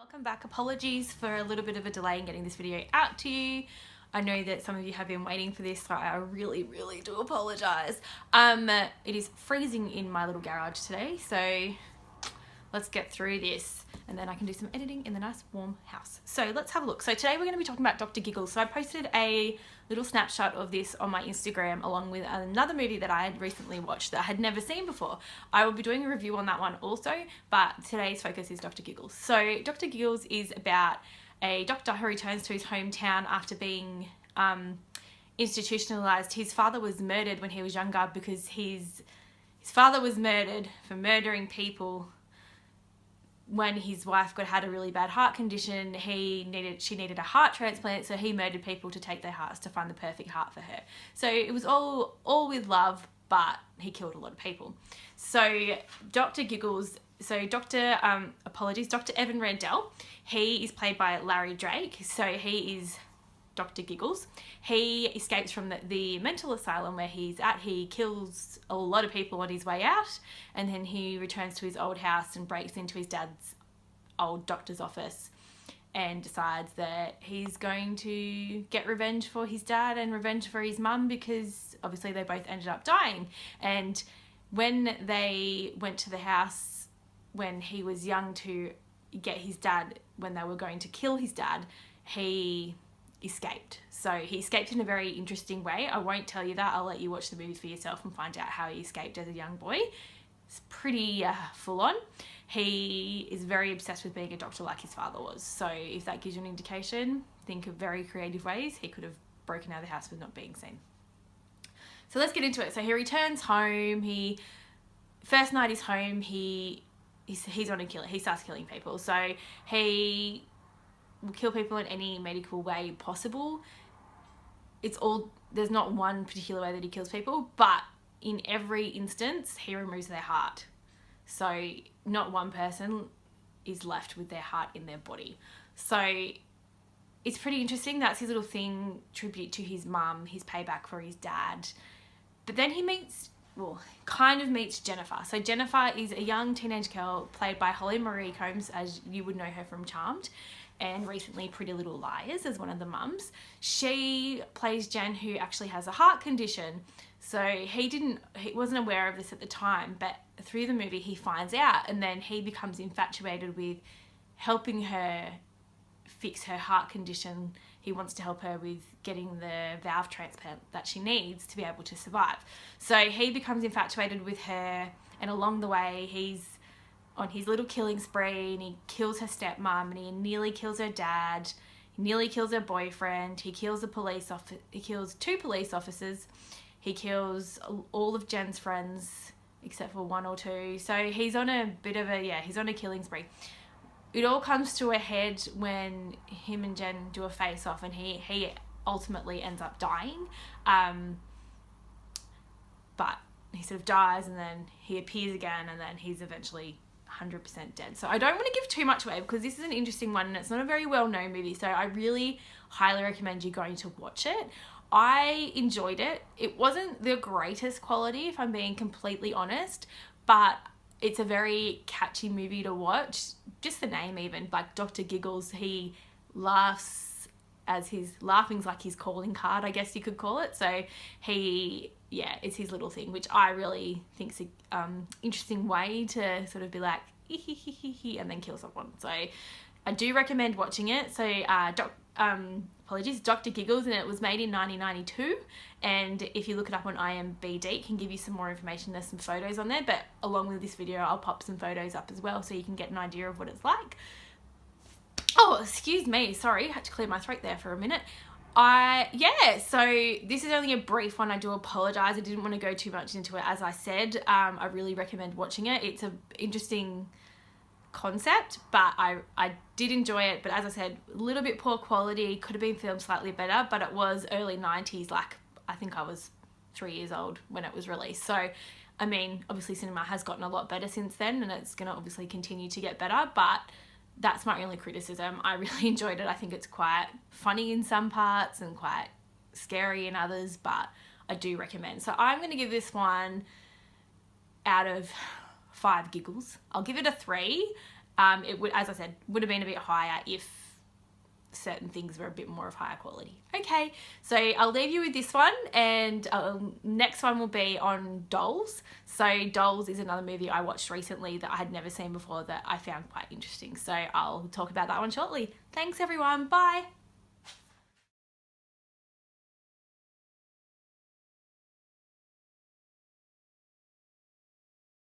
Welcome back. Apologies for a little bit of a delay in getting this video out to you. I know that some of you have been waiting for this, so I really do apologize. It is freezing in my little garage today, so let's get through this and then I can do some editing in the nice warm house. So let's have a look. So today we're going to be talking about Dr. Giggles. So I posted a little snapshot of this on my Instagram along with another movie that I had recently watched that I had never seen before. I will be doing a review on that one also, but today's focus is Dr. Giggles. So Dr. Giggles is about a doctor who returns to his hometown after being institutionalized. His father was murdered when he was younger because his father was murdered for murdering people. When his wife had a really bad heart condition, she needed a heart transplant, so he murdered people to take their hearts to find the perfect heart for her. So it was all with love, but he killed a lot of people. So Dr. Giggles, Dr. Evan Randell, he is played by Larry Drake, so he is Dr. Giggles. He escapes from the mental asylum where he's at. He kills a lot of people on his way out, and then he returns to his old house and breaks into his dad's old doctor's office and decides that he's going to get revenge for his dad and revenge for his mum, because obviously they both ended up dying. And when they went to the house when he was young to get his dad, when they were going to kill his dad, he escaped. So he escaped in a very interesting way. I won't tell you that. I'll let you watch the movie for yourself and find out how he escaped as a young boy. It's pretty full on. He is very obsessed with being a doctor like his father was. So if that gives you an indication, think of very creative ways he could have broken out of the house with not being seen. So let's get into it. So he returns home. First night he's home, he's on a killer. He starts killing people. So he will kill people in any medical way possible. There's not one particular way that he kills people, but in every instance he removes their heart. So not one person is left with their heart in their body. So it's pretty interesting. That's his little thing, tribute to his mum, his payback for his dad. But then he meets Jennifer. So Jennifer is a young teenage girl played by Holly Marie Combs, as you would know her from Charmed, and recently Pretty Little Liars as one of the mums. She plays Jen, who actually has a heart condition. So he wasn't aware of this at the time, but through the movie he finds out, and then he becomes infatuated with helping her fix her heart condition. He wants to help her with getting the valve transplant that she needs to be able to survive. So he becomes infatuated with her, and along the way he's on his little killing spree, and he kills her stepmom, and he nearly kills her dad, he nearly kills her boyfriend, he kills he kills 2 police officers, he kills all of Jen's friends except for 1 or 2. So he's on a bit of he's on a killing spree. It all comes to a head when him and Jen do a face-off, and he ultimately ends up dying. But he sort of dies, and then he appears again, and then he's eventually 100% dead. So I don't want to give too much away because this is an interesting one and it's not a very well-known movie, so I really highly recommend you going to watch it. I enjoyed it. It wasn't the greatest quality, if I'm being completely honest, but it's a very catchy movie to watch. Just the name even, like Dr. Giggles, he laughs laughing's like his calling card, I guess you could call it. So it's his little thing, which I really think is an interesting way to sort of be like, and then kill someone. So I do recommend watching it. So Dr. Giggles, and it was made in 1992, and if you look it up on IMDb, it can give you some more information. There's some photos on there, but along with this video I'll pop some photos up as well so you can get an idea of what it's like. Oh, excuse me, sorry, I had to clear my throat there for a minute. So this is only a brief one. I do apologize, I didn't want to go too much into it. As I said, I really recommend watching it. It's an interesting concept, but I did enjoy it. But as I said, a little bit poor quality, could have been filmed slightly better, but it was early 90s. Like, I think I was 3 years old when it was released. So I mean, obviously cinema has gotten a lot better since then, and it's going to obviously continue to get better, but that's my only criticism. I really enjoyed it. I think it's quite funny in some parts and quite scary in others, but I do recommend. So I'm going to give this one out of 5 giggles. I'll give it a 3. It would, as I said, would have been a bit higher if certain things were a bit more of higher quality. Okay, so I'll leave you with this one, and next one will be on Dolls. So Dolls is another movie I watched recently that I had never seen before that I found quite interesting. So I'll talk about that one shortly. Thanks everyone, bye.